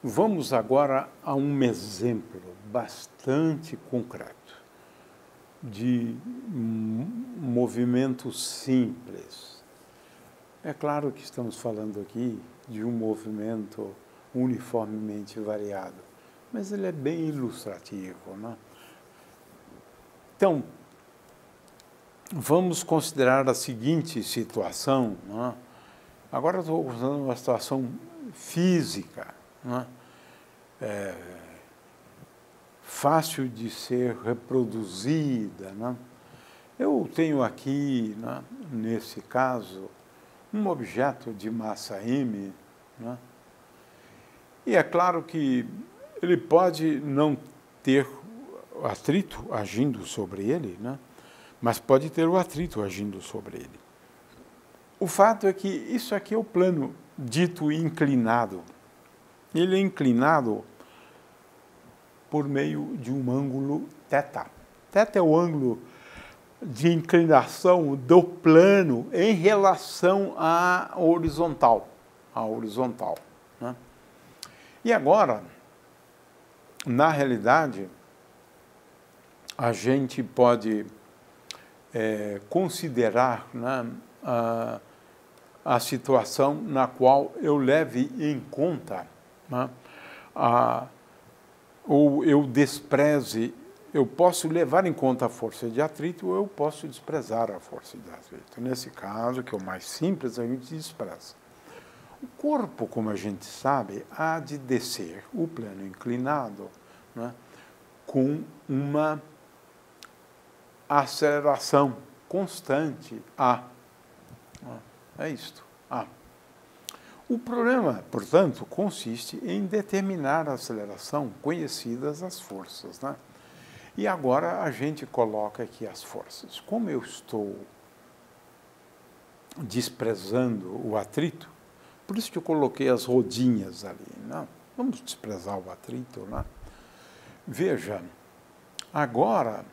Vamos agora a um exemplo bastante concreto de movimento simples. É claro que estamos falando aqui de um movimento uniformemente variado, mas ele é bem ilustrativo, né? Então, vamos considerar a seguinte situação, né? Agora estou usando uma situação física, né? Fácil de ser reproduzida, né? Eu tenho aqui, né, nesse caso, um objeto de massa m, né? E é claro que ele pode não ter atrito agindo sobre ele, né? Mas pode ter o atrito agindo sobre ele. O fato é que isso aqui é o plano dito inclinado. Ele é inclinado por meio de um ângulo θ. θ é o ângulo de inclinação do plano em relação à horizontal. Né? E agora, na realidade, a gente pode considerar, né, a situação na qual eu leve em conta, né, ou eu despreze, eu posso levar em conta a força de atrito ou eu posso desprezar a força de atrito. Nesse caso, que é o mais simples, a gente despreza. O corpo, como a gente sabe, há de descer o plano inclinado, né, com uma aceleração constante A. É isto, A. O problema, portanto, consiste em determinar a aceleração, conhecidas as forças, né? E agora a gente coloca aqui as forças. Como eu estou desprezando o atrito, por isso que eu coloquei as rodinhas ali, né? Vamos desprezar o atrito, né? Veja, agora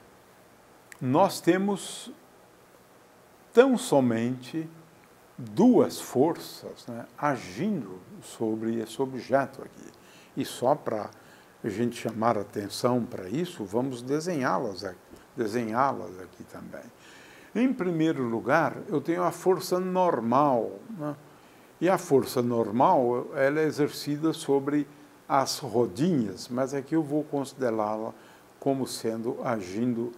nós temos tão somente duas forças, né, agindo sobre esse objeto aqui. E só para a gente chamar a atenção para isso, vamos desenhá-las aqui também. Em primeiro lugar, eu tenho a força normal, né? E a força normal, ela é exercida sobre as rodinhas, mas aqui eu vou considerá-la como sendo agindo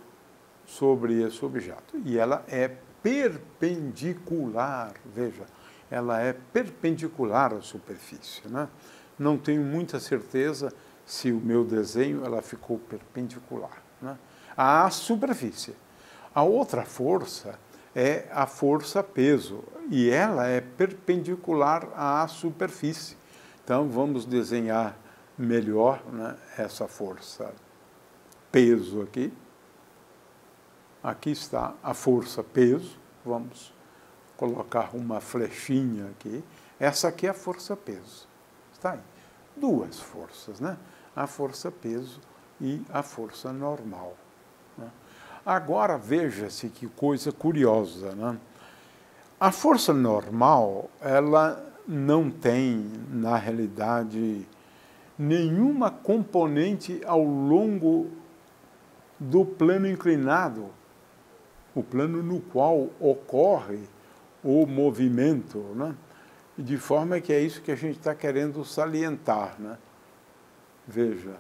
sobre esse objeto. E ela é perpendicular, veja, ela é perpendicular à superfície, né? Não tenho muita certeza se o meu desenho ela ficou perpendicular, né, à superfície. A outra força é a força peso, e ela é perpendicular à superfície. Então, vamos desenhar melhor, né, essa força peso aqui. Aqui está a força peso, vamos colocar uma flechinha aqui. Essa aqui é a força peso, está aí. Duas forças, né? A força peso e a força normal, né? Agora, veja-se que coisa curiosa, né? A força normal, ela não tem, na realidade, nenhuma componente ao longo do plano inclinado, o plano no qual ocorre o movimento, né? De forma que é isso que a gente está querendo salientar, né? Veja,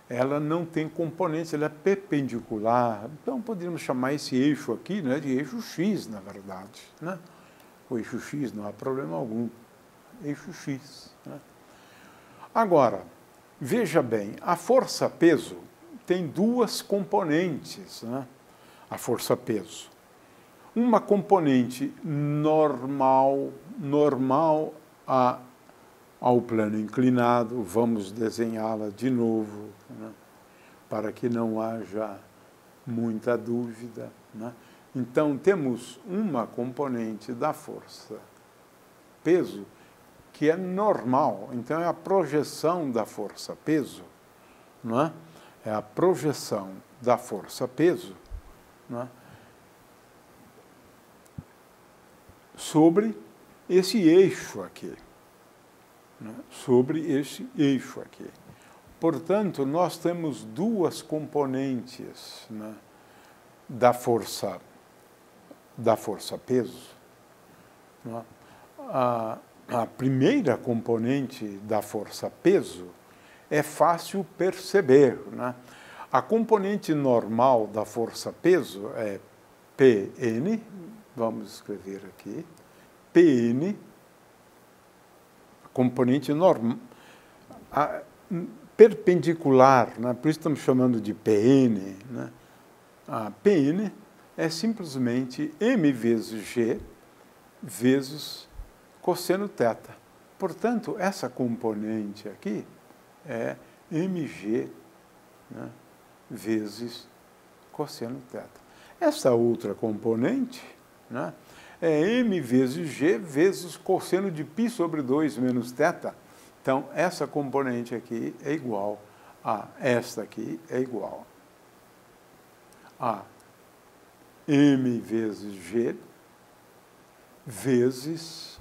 ela não tem componentes, ela é perpendicular. Então, poderíamos chamar esse eixo aqui, né, de eixo X, na verdade, né? O eixo X não há problema algum. Eixo X, né? Agora, veja bem, a força-peso tem duas componentes, né? A força-peso. Uma componente normal ao plano inclinado, vamos desenhá-la de novo, né, para que não haja muita dúvida, né? Então, temos uma componente da força peso que é normal, então é a projeção da força peso, não é? É a projeção da força peso, não é, sobre esse eixo aqui. né, sobre este eixo aqui. Portanto, nós temos duas componentes, né, da força peso. Né? A primeira componente da força peso é fácil perceber, né? A componente normal da força peso é Pn, vamos escrever aqui, Pn, componente normal, perpendicular, né? Por isso estamos chamando de Pn, né? A Pn é simplesmente m vezes g vezes cosseno θ. Portanto, essa componente aqui é mg, né, vezes cosseno θ. Essa outra componente, né, é m vezes g vezes cosseno de π sobre 2 menos θ. Então, essa componente aqui é igual a esta aqui, é igual a m vezes g vezes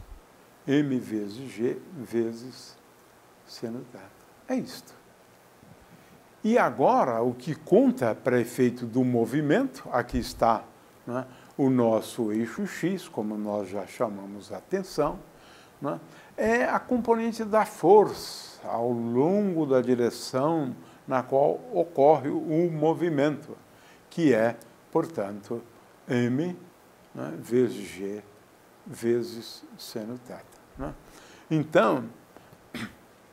m vezes g vezes seno θ. É isto. E agora, o que conta para efeito do movimento, aqui está, né, o nosso eixo x, como nós já chamamos a atenção, né, é a componente da força ao longo da direção na qual ocorre o movimento, que é, portanto, m, né, vezes g vezes seno θ. Né? Então,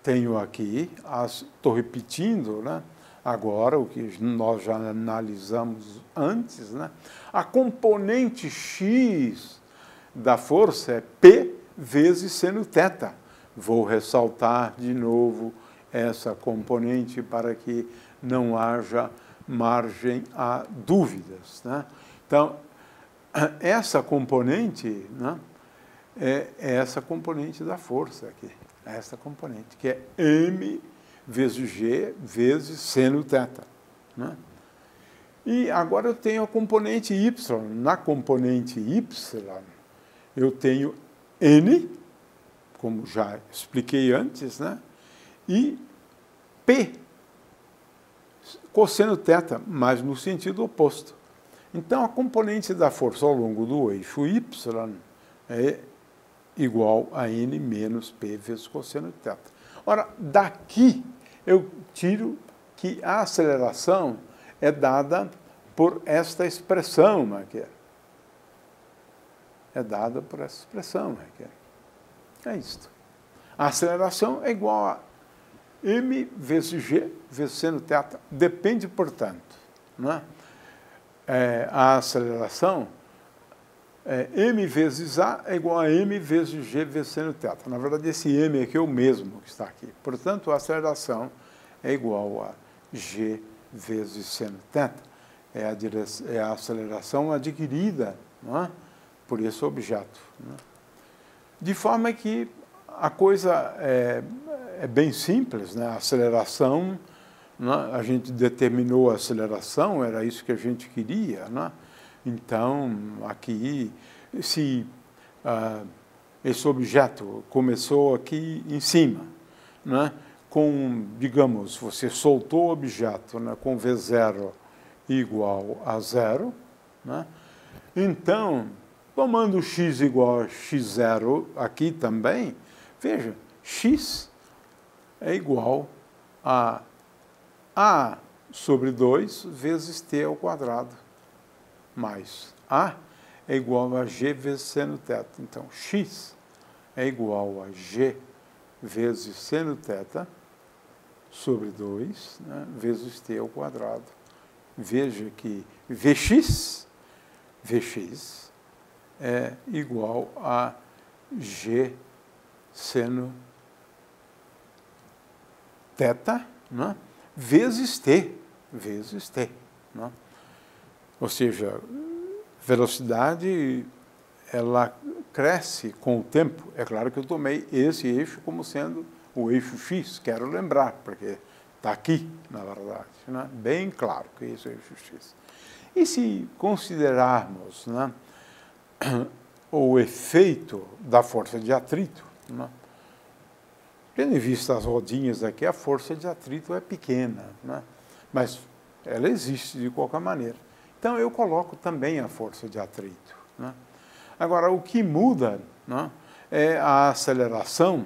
tenho aqui, estou repetindo, né, agora o que nós já analisamos antes, né, a componente x da força é P vezes seno θ. Vou ressaltar de novo essa componente para que não haja margem a dúvidas. Né? Então, essa componente, né, é essa componente da força aqui, essa componente, que é m vezes g vezes seno θ. Né? E agora eu tenho a componente y. Na componente y, eu tenho n, como já expliquei antes, né, e p, cosseno θ, mas no sentido oposto. Então, a componente da força ao longo do eixo y é igual a n menos p vezes cosseno θ. Ora, daqui eu tiro que a aceleração é dada por esta expressão aqui. É dada por essa expressão aqui. É isto. A aceleração é igual a m vezes g vezes seno θ. Depende, portanto, né? A aceleração é m vezes a é igual a m vezes g vezes seno θ. Na verdade, esse m aqui é o mesmo que está aqui. Portanto, a aceleração é igual a g vezes seno θ. É a aceleração adquirida, não é, por esse objeto. Não é? De forma que a coisa é bem simples, né? A aceleração, não é? A gente determinou a aceleração, era isso que a gente queria, não é? Então, aqui, se esse objeto começou aqui em cima, né, com, digamos, você soltou o objeto, né, com V0 igual a 0, né, então, tomando x igual a x0 aqui também, veja, x é igual a sobre 2 vezes t ao quadrado, mais a é igual a g vezes seno θ. Então, x é igual a g vezes seno θ sobre 2, né, vezes t ao quadrado. Veja que Vx é igual a g seno θ, né, vezes t. Né? Ou seja, velocidade, ela cresce com o tempo. É claro que eu tomei esse eixo como sendo o eixo x, quero lembrar, porque está aqui, na verdade, né? Bem claro que esse é o eixo x. E se considerarmos, né, o efeito da força de atrito, né, Tendo em vista as rodinhas aqui, a força de atrito é pequena, né? Mas ela existe de qualquer maneira. Então, eu coloco também a força de atrito, né? Agora, o que muda, né, é a aceleração,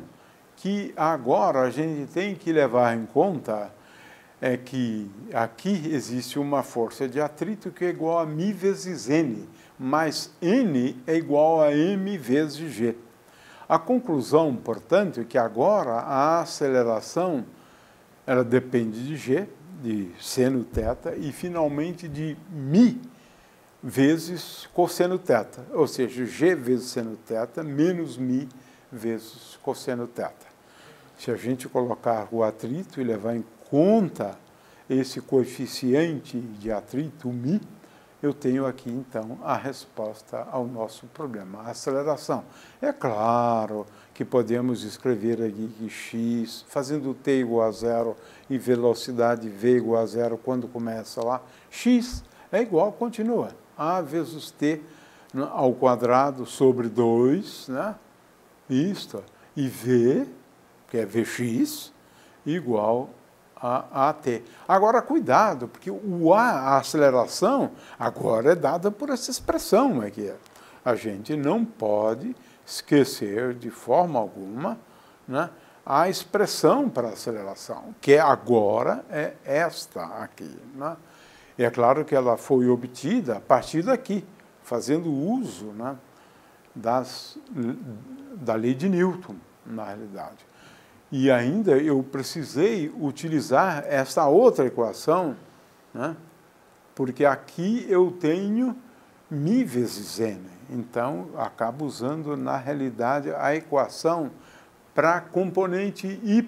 que agora a gente tem que levar em conta que aqui existe uma força de atrito que é igual a μ vezes n, mas n é igual a m vezes g. A conclusão, portanto, é que agora a aceleração ela depende de g, de seno θ, e finalmente de μ vezes cosseno θ, ou seja, g vezes seno θ menos μ vezes cosseno θ. Se a gente colocar o atrito e levar em conta esse coeficiente de atrito, μ, eu tenho aqui, então, a resposta ao nosso problema, a aceleração. É claro que podemos escrever aqui que x, fazendo t igual a zero e velocidade v igual a zero quando começa lá, x é igual, continua, a vezes t ao quadrado sobre 2, né? Isto, e v, que é vx, igual a AT. Agora, cuidado, porque a aceleração, agora é dada por essa expressão aqui. A gente não pode esquecer de forma alguma, né, a expressão para a aceleração, que agora é esta aqui, né? E é claro que ela foi obtida a partir daqui, fazendo uso, né, da lei de Newton, na realidade. E ainda eu precisei utilizar essa outra equação, né? Porque aqui eu tenho μ vezes n. Então, acabo usando, na realidade, a equação para a componente y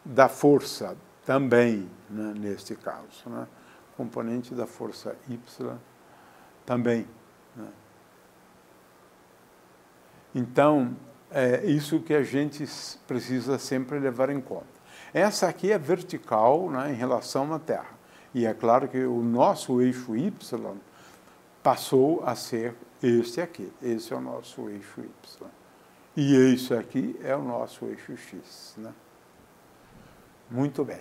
da força também, né, neste caso, né? Componente da força y também, né? Então, é isso que a gente precisa sempre levar em conta. Essa aqui é vertical, né, em relação à Terra. E é claro que o nosso eixo Y passou a ser este aqui. Esse é o nosso eixo Y. E esse aqui é o nosso eixo X, né? Muito bem.